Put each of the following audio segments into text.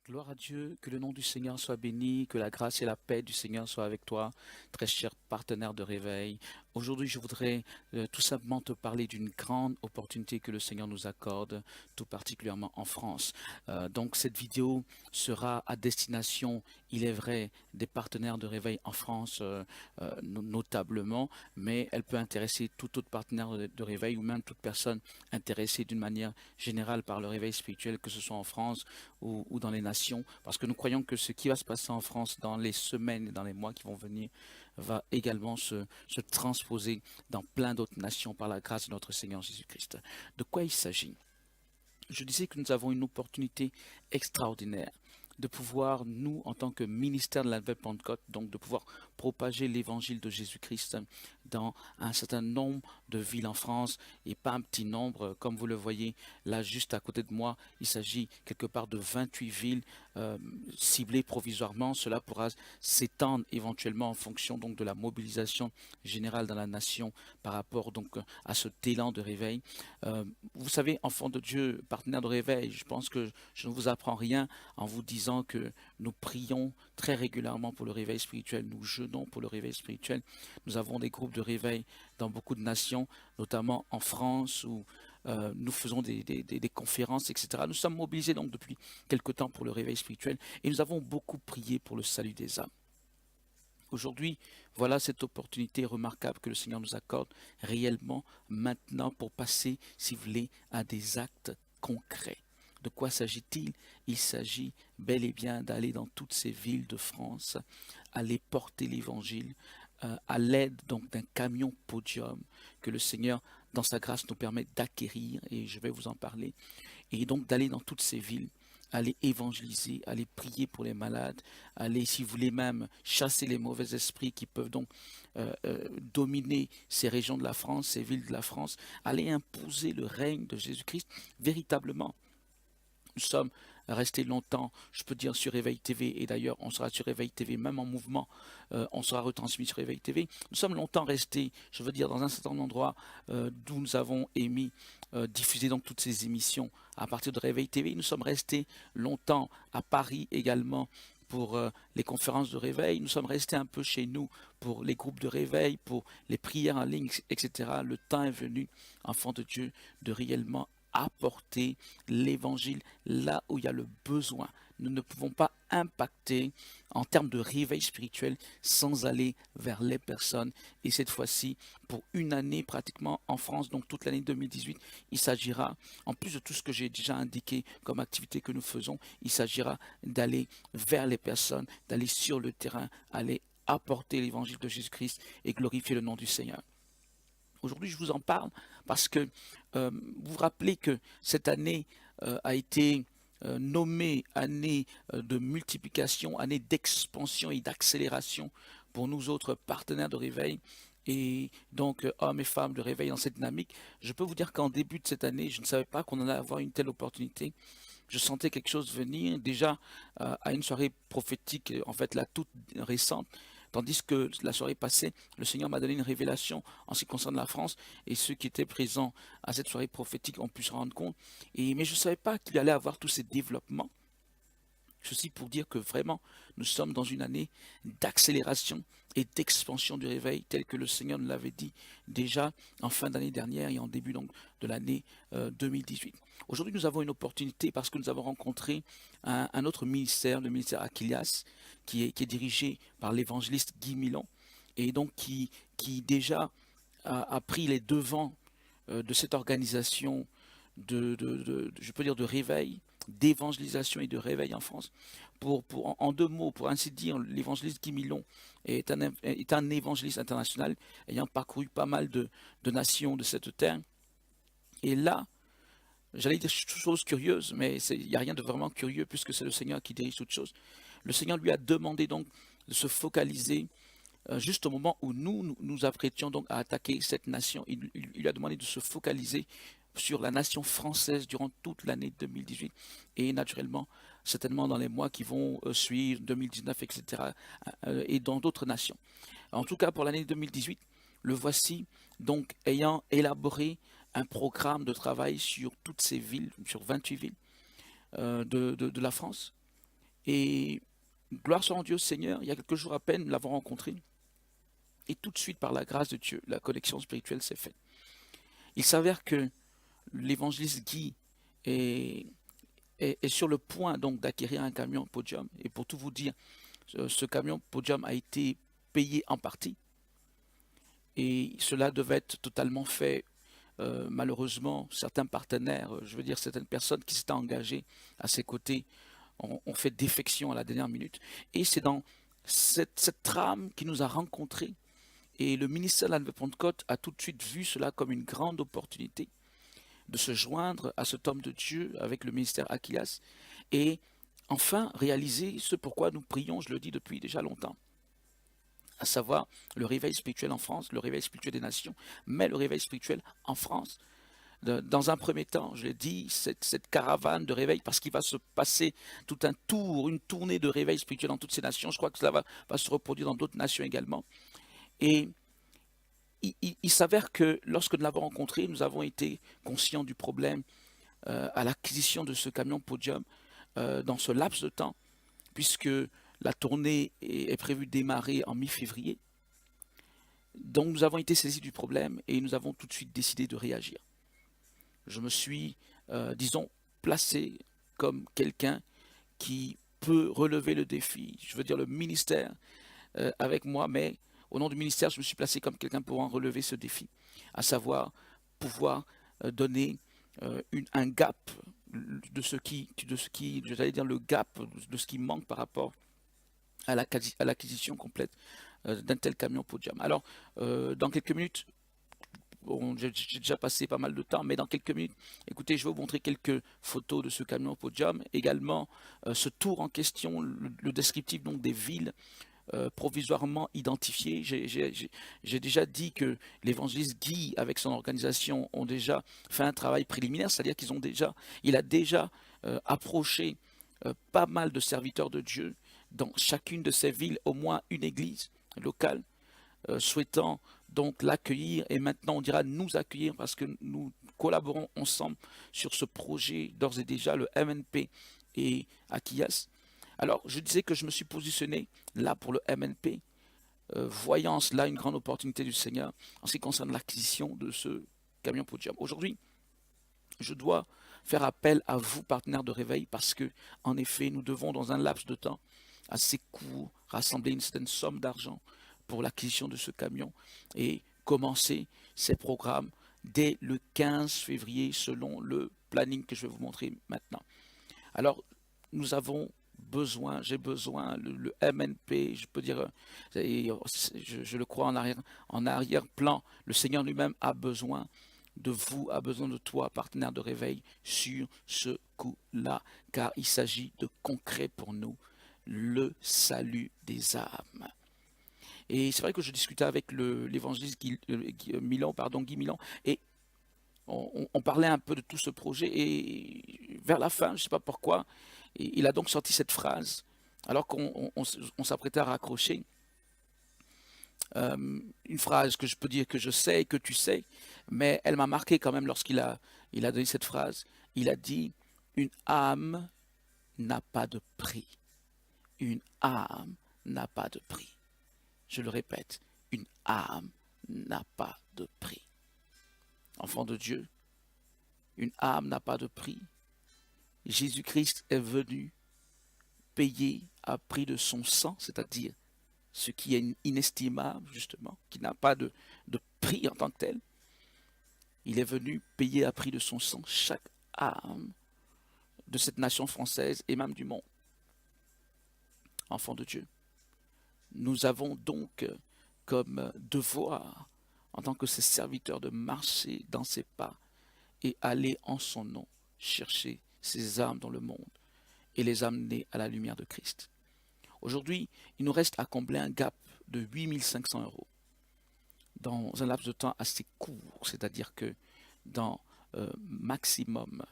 Gloire à Dieu, que le nom du Seigneur soit béni, que la grâce et la paix du Seigneur soient avec toi, très cher partenaire de réveil. Aujourd'hui, je voudrais tout simplement te parler d'une grande opportunité que le Seigneur nous accorde, tout particulièrement en France. Donc, cette vidéo sera à destination, il est vrai, des partenaires de réveil en France, notablement, mais elle peut intéresser tout autre partenaire de réveil ou même toute personne intéressée d'une manière générale par le réveil spirituel, que ce soit en France ou dans les nations, parce que nous croyons que ce qui va se passer en France dans les semaines et dans les mois qui vont venir va également se transposer dans plein d'autres nations par la grâce de notre Seigneur Jésus-Christ. De quoi il s'agit? Je disais que nous avons une opportunité extraordinaire de pouvoir, nous, en tant que ministère de la Nouvelle Pentecôte, donc de pouvoir propager l'évangile de Jésus-Christ dans un certain nombre de villes en France, et pas un petit nombre, comme vous le voyez là juste à côté de moi, il s'agit quelque part de 28 villes euh, ciblées provisoirement. Cela pourra s'étendre éventuellement en fonction donc de la mobilisation générale dans la nation par rapport donc à ce élan de réveil. Vous savez, enfant de Dieu, partenaire de réveil, je pense que je ne vous apprends rien en vous disant que nous prions très régulièrement pour le réveil spirituel, nous jeûnons pour le réveil spirituel. Nous avons des groupes de réveil dans beaucoup de nations, notamment en France, où nous faisons des conférences, etc. Nous sommes mobilisés donc depuis quelque temps pour le réveil spirituel et nous avons beaucoup prié pour le salut des âmes. Aujourd'hui, voilà cette opportunité remarquable que le Seigneur nous accorde réellement maintenant pour passer, si vous voulez, à des actes concrets. De quoi s'agit-il? Il s'agit bel et bien d'aller dans toutes ces villes de France, aller porter l'évangile à l'aide donc d'un camion podium que le Seigneur, dans sa grâce, nous permet d'acquérir, et je vais vous en parler, et donc d'aller dans toutes ces villes, aller évangéliser, aller prier pour les malades, aller, si vous voulez même, chasser les mauvais esprits qui peuvent donc dominer ces régions de la France, ces villes de la France, aller imposer le règne de Jésus-Christ véritablement. Nous sommes restés longtemps, je peux dire, sur Réveil TV, et d'ailleurs, on sera sur Réveil TV, même en mouvement, on sera retransmis sur Réveil TV. Nous sommes longtemps restés, je veux dire, dans un certain endroit d'où nous avons émis, diffusé donc toutes ces émissions à partir de Réveil TV. Nous sommes restés longtemps à Paris également pour les conférences de réveil. Nous sommes restés un peu chez nous pour les groupes de réveil, pour les prières en ligne, etc. Le temps est venu, enfants de Dieu, de réellement apporter l'évangile là où il y a le besoin. Nous ne pouvons pas impacter en termes de réveil spirituel sans aller vers les personnes. Et cette fois-ci, pour une année pratiquement en France, donc toute l'année 2018, il s'agira, en plus de tout ce que j'ai déjà indiqué comme activité que nous faisons, il s'agira d'aller vers les personnes, d'aller sur le terrain, aller apporter l'évangile de Jésus-Christ et glorifier le nom du Seigneur. Aujourd'hui, je vous en parle parce que vous vous rappelez que cette année a été nommée année de multiplication, année d'expansion et d'accélération pour nous autres partenaires de réveil et donc hommes et femmes de réveil dans cette dynamique. Je peux vous dire qu'en début de cette année, je ne savais pas qu'on allait avoir une telle opportunité. Je sentais quelque chose venir déjà à une soirée prophétique, en fait la toute récente. Tandis que la soirée passée, le Seigneur m'a donné une révélation en ce qui concerne la France et ceux qui étaient présents à cette soirée prophétique ont pu se rendre compte. Mais je ne savais pas qu'il allait avoir tous ces développements. Ceci pour dire que vraiment, nous sommes dans une année d'accélération et d'expansion du réveil, tel que le Seigneur nous l'avait dit déjà en fin d'année dernière et en début donc de l'année 2018. Aujourd'hui, nous avons une opportunité parce que nous avons rencontré un autre ministère, le ministère Achillas, qui est dirigé par l'évangéliste Guy Milon, et donc qui déjà a pris les devants de cette organisation je peux dire, de réveil, d'évangélisation et de réveil en France. En deux mots, pour ainsi dire, l'évangéliste Guy Milon est un évangéliste international ayant parcouru pas mal de nations de cette terre. Et là, j'allais dire chose curieuse, mais il n'y a rien de vraiment curieux puisque c'est le Seigneur qui dirige toutes choses. Le Seigneur lui a demandé donc de se focaliser juste au moment où nous apprêtions donc à attaquer cette nation. Il lui a demandé de se focaliser sur la nation française durant toute l'année 2018 et naturellement, certainement dans les mois qui vont suivre, 2019, etc., et dans d'autres nations. En tout cas, pour l'année 2018, le voici donc ayant élaboré un programme de travail sur toutes ces villes, sur 28 villes de la France. Et gloire soit rendue au Seigneur, il y a quelques jours à peine, nous l'avons rencontré. Et tout de suite, par la grâce de Dieu, la connexion spirituelle s'est faite. Il s'avère que l'évangéliste Guy est, est sur le point donc d'acquérir un camion Podium. Et pour tout vous dire, ce camion Podium a été payé en partie. Et cela devait être totalement fait. Malheureusement, certains partenaires, je veux dire certaines personnes qui s'étaient engagées à ses côtés, ont fait défection à la dernière minute. Et c'est dans cette trame qui nous a rencontrés. Et le ministère de la Nouvelle Pentecôte a tout de suite vu cela comme une grande opportunité de se joindre à cet homme de Dieu avec le ministère Aquilas et enfin réaliser ce pourquoi nous prions, je le dis depuis déjà longtemps, à savoir le réveil spirituel en France, le réveil spirituel des nations, mais le réveil spirituel en France. Dans un premier temps, je l'ai dit, cette caravane de réveil, parce qu'il va se passer tout un tour, une tournée de réveil spirituel dans toutes ces nations. Je crois que cela va se reproduire dans d'autres nations également. Et il s'avère que lorsque nous l'avons rencontré, nous avons été conscients du problème à l'acquisition de ce camion Podium dans ce laps de temps, puisque la tournée est prévue démarrer en mi-février. Donc nous avons été saisis du problème et nous avons tout de suite décidé de réagir. Je me suis, disons, placé comme quelqu'un qui peut relever le défi. Je veux dire le ministère avec moi, mais au nom du ministère, je me suis placé comme quelqu'un pouvant relever ce défi, à savoir pouvoir donner un gap j'allais dire le gap de ce qui manque par rapport à l'acquisition complète d'un tel camion Podium. Alors, dans quelques minutes, bon, j'ai déjà passé pas mal de temps, mais dans quelques minutes, écoutez, je vais vous montrer quelques photos de ce camion Podium, également ce tour en question, le descriptif donc des villes provisoirement identifiées. J'ai déjà dit que l'évangéliste Guy, avec son organisation, ont déjà fait un travail préliminaire, c'est-à-dire il a déjà approché pas mal de serviteurs de Dieu dans chacune de ces villes, au moins une église locale, souhaitant donc l'accueillir et maintenant on dira nous accueillir parce que nous collaborons ensemble sur ce projet d'ores et déjà, le MNP et Aquilas. Alors je disais que je me suis positionné là pour le MNP, voyant cela une grande opportunité du Seigneur en ce qui concerne l'acquisition de ce camion Podium. Aujourd'hui, je dois faire appel à vous, partenaires de réveil, parce que, en effet, nous devons, dans un laps de temps assez court, rassembler une certaine somme d'argent pour l'acquisition de ce camion et commencer ces programmes dès le 15 février, selon le planning que je vais vous montrer maintenant. Alors, nous avons j'ai besoin, le MNP, je peux dire, je le crois en arrière-plan, le Seigneur lui-même a besoin de vous, a besoin de toi, partenaire de réveil, sur ce coup-là, car il s'agit de concret pour nous, le salut des âmes. Et c'est vrai que je discutais avec l'évangéliste Guy Milan, et on parlait un peu de tout ce projet, et vers la fin, je ne sais pas pourquoi, il a donc sorti cette phrase, alors qu'on s'apprêtait à raccrocher, une phrase que je peux dire que je sais et que tu sais, mais elle m'a marqué quand même il a donné cette phrase. Il a dit, une âme n'a pas de prix. Une âme n'a pas de prix. Je le répète, une âme n'a pas de prix. Enfant de Dieu, une âme n'a pas de prix. Jésus-Christ est venu payer à prix de son sang, c'est-à-dire ce qui est inestimable, justement, qui n'a pas de prix en tant que tel. Il est venu payer à prix de son sang chaque âme de cette nation française et même du monde. Enfants de Dieu, nous avons donc comme devoir, en tant que ses serviteurs, de marcher dans ses pas et aller en son nom chercher ces âmes dans le monde et les amener à la lumière de Christ. Aujourd'hui, il nous reste à combler un gap de 8500 € dans un laps de temps assez court, c'est-à-dire que dans maximum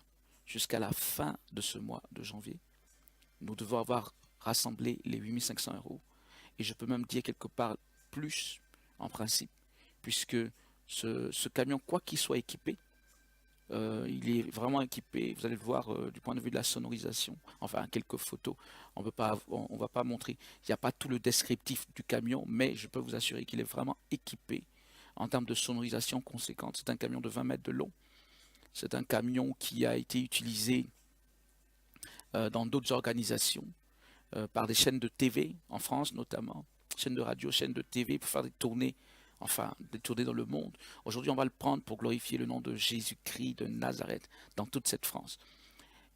jusqu'à la fin de ce mois de janvier, nous devons avoir rassemblé les 8500 € et je peux même dire quelque part plus en principe, puisque ce camion, quoi qu'il soit équipé, Il est vraiment équipé, vous allez le voir du point de vue de la sonorisation, enfin quelques photos, on va pas montrer, il n'y a pas tout le descriptif du camion, mais je peux vous assurer qu'il est vraiment équipé en termes de sonorisation conséquente. C'est un camion de 20 mètres de long, c'est un camion qui a été utilisé dans d'autres organisations, par des chaînes de TV, en France notamment, chaînes de radio, chaînes de TV pour faire des tournées, enfin des tournées dans le monde. Aujourd'hui, on va le prendre pour glorifier le nom de Jésus-Christ de Nazareth dans toute cette France.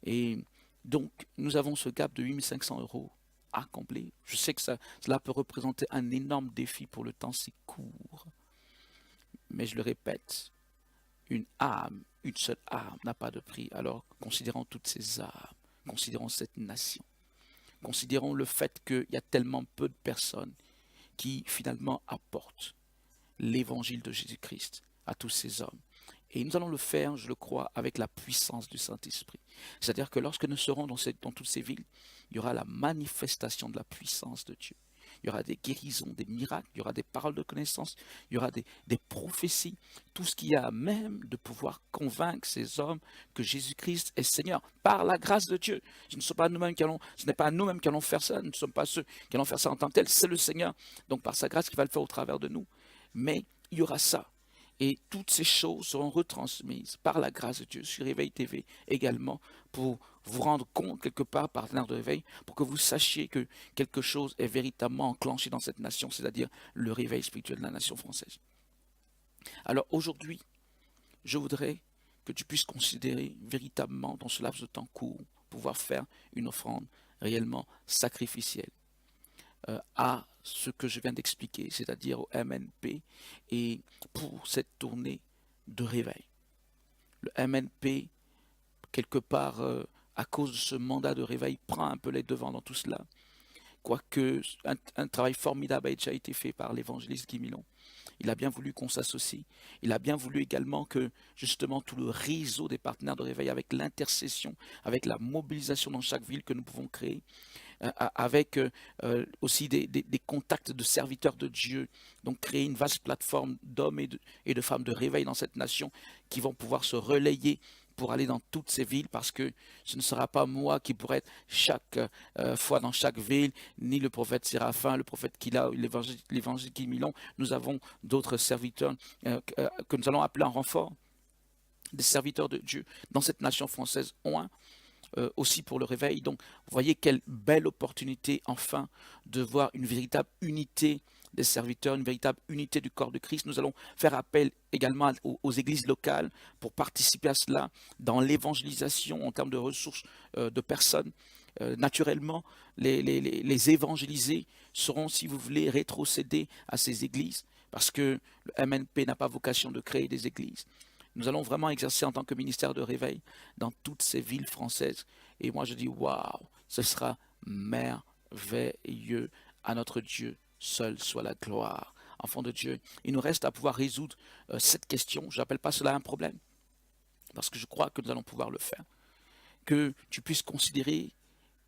Et donc, nous avons ce gap de 8500 euros à combler. Je sais que cela peut représenter un énorme défi pour le temps si court. Mais je le répète, une âme, une seule âme n'a pas de prix. Alors, considérons toutes ces âmes, considérons cette nation. Considérons le fait qu'il y a tellement peu de personnes qui finalement apportent l'évangile de Jésus-Christ à tous ces hommes. Et nous allons le faire, je le crois, avec la puissance du Saint-Esprit. C'est-à-dire que lorsque nous serons dans toutes ces villes, il y aura la manifestation de la puissance de Dieu. Il y aura des guérisons, des miracles, il y aura des paroles de connaissance, il y aura des prophéties, tout ce qu'il y a même de pouvoir convaincre ces hommes que Jésus-Christ est Seigneur par la grâce de Dieu. Ce n'est pas nous-mêmes qui allons faire ça, nous ne sommes pas ceux qui allons faire ça en tant que tel, c'est le Seigneur. Donc par sa grâce qui va le faire au travers de nous. Mais il y aura ça. Et toutes ces choses seront retransmises par la grâce de Dieu sur Réveil TV également pour vous rendre compte quelque part, partenaire de Réveil, pour que vous sachiez que quelque chose est véritablement enclenché dans cette nation, c'est-à-dire le réveil spirituel de la nation française. Alors aujourd'hui, je voudrais que tu puisses considérer véritablement dans ce laps de temps court, pouvoir faire une offrande réellement sacrificielle à ce que je viens d'expliquer, c'est-à-dire au MNP, et pour cette tournée de réveil. Le MNP, quelque part, à cause de ce mandat de réveil, prend un peu les devants dans tout cela, quoique un travail formidable a déjà été fait par l'évangéliste Guy Milon. Il a bien voulu qu'on s'associe. Il a bien voulu également que, justement, tout le réseau des partenaires de réveil, avec l'intercession, avec la mobilisation dans chaque ville que nous pouvons créer, avec aussi des contacts de serviteurs de Dieu, donc créer une vaste plateforme d'hommes et de femmes de réveil dans cette nation qui vont pouvoir se relayer pour aller dans toutes ces villes, parce que ce ne sera pas moi qui pourrai être chaque fois dans chaque ville, ni le prophète Séraphin, le prophète Kila, l'évangile Guy Milon. Nous avons d'autres serviteurs que nous allons appeler en renfort, des serviteurs de Dieu dans cette nation française aussi pour le réveil. Donc, vous voyez quelle belle opportunité, enfin, de voir une véritable unité des serviteurs, une véritable unité du corps de Christ. Nous allons faire appel également aux églises locales pour participer à cela dans l'évangélisation en termes de ressources de personnes. Naturellement, les évangélisés seront, si vous voulez, rétrocédés à ces églises, parce que le MNP n'a pas vocation de créer des églises. Nous allons vraiment exercer en tant que ministère de réveil dans toutes ces villes françaises. Et moi, je dis, waouh, ce sera merveilleux. À notre Dieu, seul soit la gloire. Enfants de Dieu, il nous reste à pouvoir résoudre cette question. Je n'appelle pas cela un problème, parce que je crois que nous allons pouvoir le faire. Que tu puisses considérer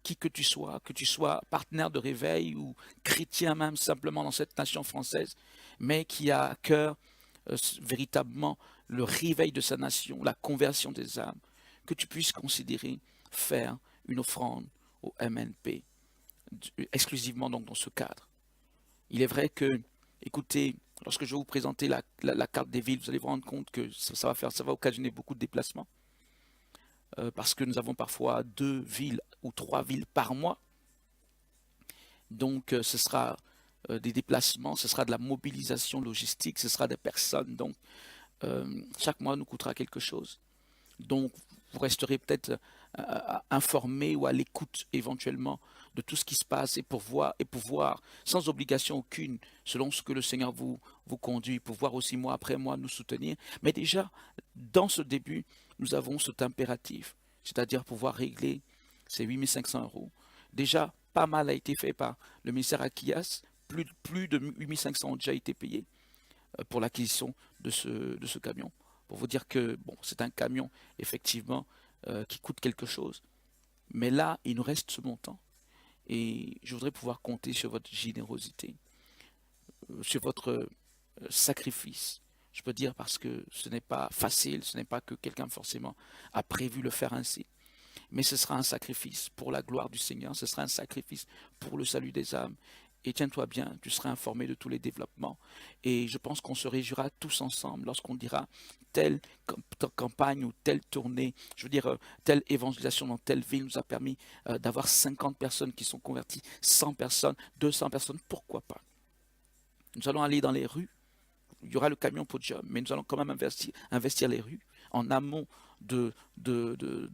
qui que tu sois partenaire de réveil ou chrétien même simplement dans cette nation française, mais qui a à cœur véritablement le réveil de sa nation, la conversion des âmes, que tu puisses considérer faire une offrande au MNP, exclusivement donc dans ce cadre. Il est vrai que, écoutez, lorsque je vais vous présenter la carte des villes, vous allez vous rendre compte que ça va occasionner beaucoup de déplacements, parce que nous avons parfois 2 villes ou 3 villes par mois. Donc ce sera des déplacements, ce sera de la mobilisation logistique, ce sera des personnes. Donc chaque mois nous coûtera quelque chose. Donc vous resterez peut-être informé ou à l'écoute éventuellement de tout ce qui se passe et pouvoir sans obligation aucune, selon ce que le Seigneur vous conduit, pouvoir aussi mois après mois nous soutenir. Mais déjà, dans ce début, nous avons cet impératif, c'est-à-dire pouvoir régler ces 8500 euros. Déjà, pas mal a été fait par le ministère Akias, plus de 8500 ont déjà été payés pour l'acquisition de ce camion. Pour vous dire que bon, c'est un camion effectivement qui coûte quelque chose. Mais là, il nous reste ce montant. Et je voudrais pouvoir compter sur votre générosité, sur votre sacrifice. Je peux dire parce que ce n'est pas facile, ce n'est pas que quelqu'un forcément a prévu le faire ainsi. Mais ce sera un sacrifice pour la gloire du Seigneur, ce sera un sacrifice pour le salut des âmes. Et tiens-toi bien, tu seras informé de tous les développements. Et je pense qu'on se réjouira tous ensemble lorsqu'on dira telle campagne ou telle tournée, je veux dire, telle évangélisation dans telle ville nous a permis d'avoir 50 personnes qui sont converties, 100 personnes, 200 personnes, pourquoi pas? Nous allons aller dans les rues, il y aura le camion podium, mais nous allons quand même investir les rues en amont de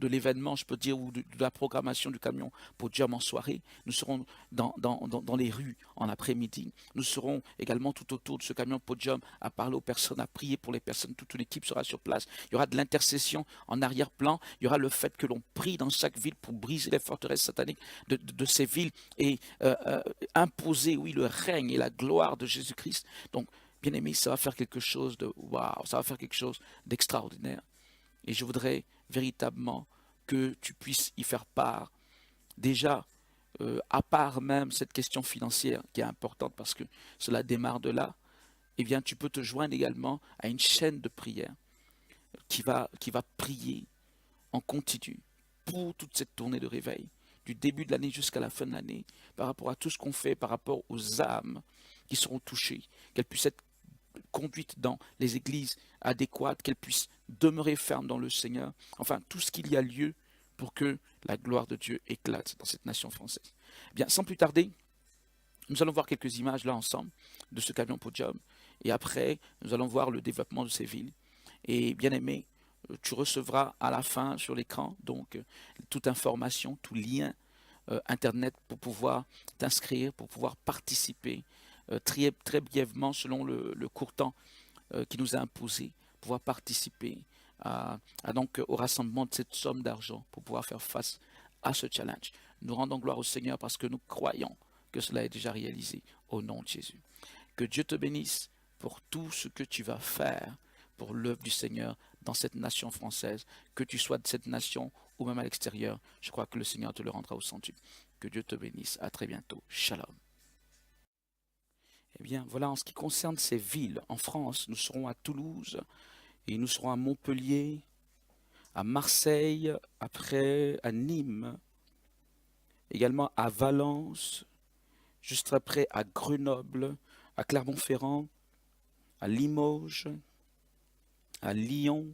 l'événement, je peux dire, ou de la programmation du camion podium en soirée. Nous serons dans les rues en après-midi. Nous serons également tout autour de ce camion podium à parler aux personnes, à prier pour les personnes. Toute une équipe sera sur place. Il y aura de l'intercession en arrière-plan. Il y aura le fait que l'on prie dans chaque ville pour briser les forteresses sataniques de ces villes et imposer, oui, le règne et la gloire de Jésus-Christ. Donc, bien aimé, ça va faire quelque chose de waouh, ça va faire quelque chose d'extraordinaire. Et je voudrais véritablement que tu puisses y faire part. Déjà, à part même cette question financière qui est importante parce que cela démarre de là, eh bien, tu peux te joindre également à une chaîne de prière qui va prier en continu pour toute cette tournée de réveil, du début de l'année jusqu'à la fin de l'année, par rapport à tout ce qu'on fait, par rapport aux âmes qui seront touchées, qu'elles puissent être conduite dans les églises adéquates, qu'elle puisse demeurer ferme dans le Seigneur. Enfin, tout ce qu'il y a lieu pour que la gloire de Dieu éclate dans cette nation française. Eh bien, sans plus tarder, nous allons voir quelques images là ensemble de ce camion podium. Et après, nous allons voir le développement de ces villes. Et bien aimé, tu recevras à la fin sur l'écran donc toute information, tout lien Internet pour pouvoir t'inscrire, pour pouvoir participer très brièvement selon le court temps qui nous a imposé, pouvoir participer donc au rassemblement de cette somme d'argent pour pouvoir faire face à ce challenge. Nous rendons gloire au Seigneur parce que nous croyons que cela est déjà réalisé au nom de Jésus. Que Dieu te bénisse pour tout ce que tu vas faire pour l'œuvre du Seigneur dans cette nation française, que tu sois de cette nation ou même à l'extérieur. Je crois que le Seigneur te le rendra au centuple. Que Dieu te bénisse. À très bientôt. Shalom. Eh bien, voilà, en ce qui concerne ces villes, en France, nous serons à Toulouse et nous serons à Montpellier, à Marseille, après à Nîmes, également à Valence, juste après à Grenoble, à Clermont-Ferrand, à Limoges, à Lyon,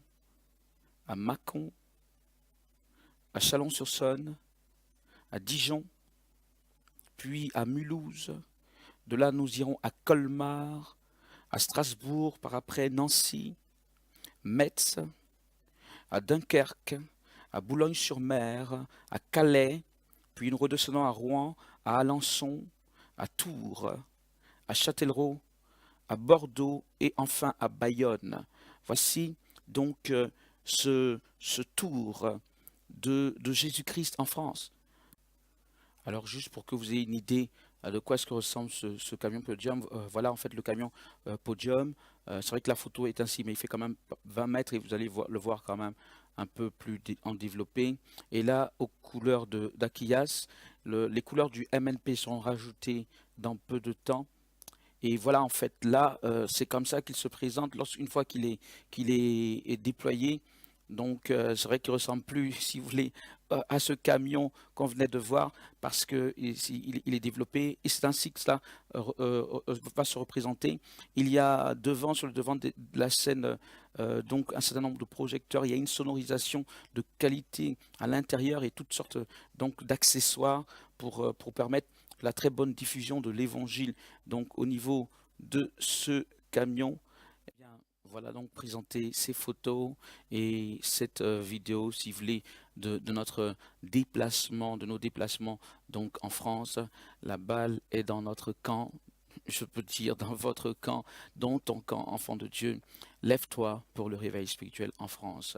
à Mâcon, à Chalon-sur-Saône, à Dijon, puis à Mulhouse. De là, nous irons à Colmar, à Strasbourg, par après Nancy, Metz, à Dunkerque, à Boulogne-sur-Mer, à Calais, puis nous redescendons à Rouen, à Alençon, à Tours, à Châtellerault, à Bordeaux et enfin à Bayonne. Voici donc ce tour de Jésus-Christ en France. Alors juste pour que vous ayez une idée de quoi est-ce que ressemble ce camion podium, voilà en fait le camion podium. C'est vrai que la photo est ainsi, mais il fait quand même 20 mètres et vous allez le voir quand même un peu plus en développé. Et là, aux couleurs d'Aquillas, les couleurs du MNP seront rajoutées dans peu de temps. Et voilà, en fait, là, c'est comme ça qu'il se présente une fois qu'il est déployé. Donc, c'est vrai qu'il ressemble plus, si vous voulez, à ce camion qu'on venait de voir, parce qu'il est développé. Et c'est ainsi que cela va se représenter. Il y a sur le devant de la scène, donc un certain nombre de projecteurs. Il y a une sonorisation de qualité à l'intérieur et toutes sortes donc d'accessoires pour permettre la très bonne diffusion de l'évangile. Donc au niveau de ce camion, eh bien, voilà donc présenter ces photos et cette vidéo, si vous voulez, de notre déplacement, de nos déplacements donc en France. La balle est dans notre camp, je peux dire dans votre camp, dans ton camp, enfant de Dieu. Lève-toi pour le réveil spirituel en France.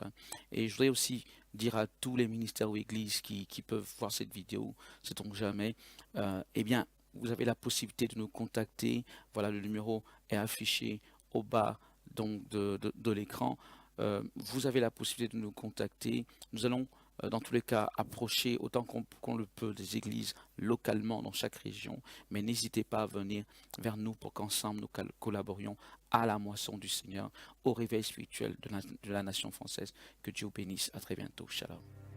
Et je voudrais aussi dire à tous les ministères ou églises qui peuvent voir cette vidéo, sait-on jamais, eh bien, vous avez la possibilité de nous contacter. Voilà, le numéro est affiché au bas donc de l'écran. Vous avez la possibilité de nous contacter. Nous allons dans tous les cas, approcher autant qu'on le peut des églises localement dans chaque région. Mais n'hésitez pas à venir vers nous pour qu'ensemble nous collaborions à la moisson du Seigneur, au réveil spirituel de la nation française. Que Dieu vous bénisse. À très bientôt. Shalom.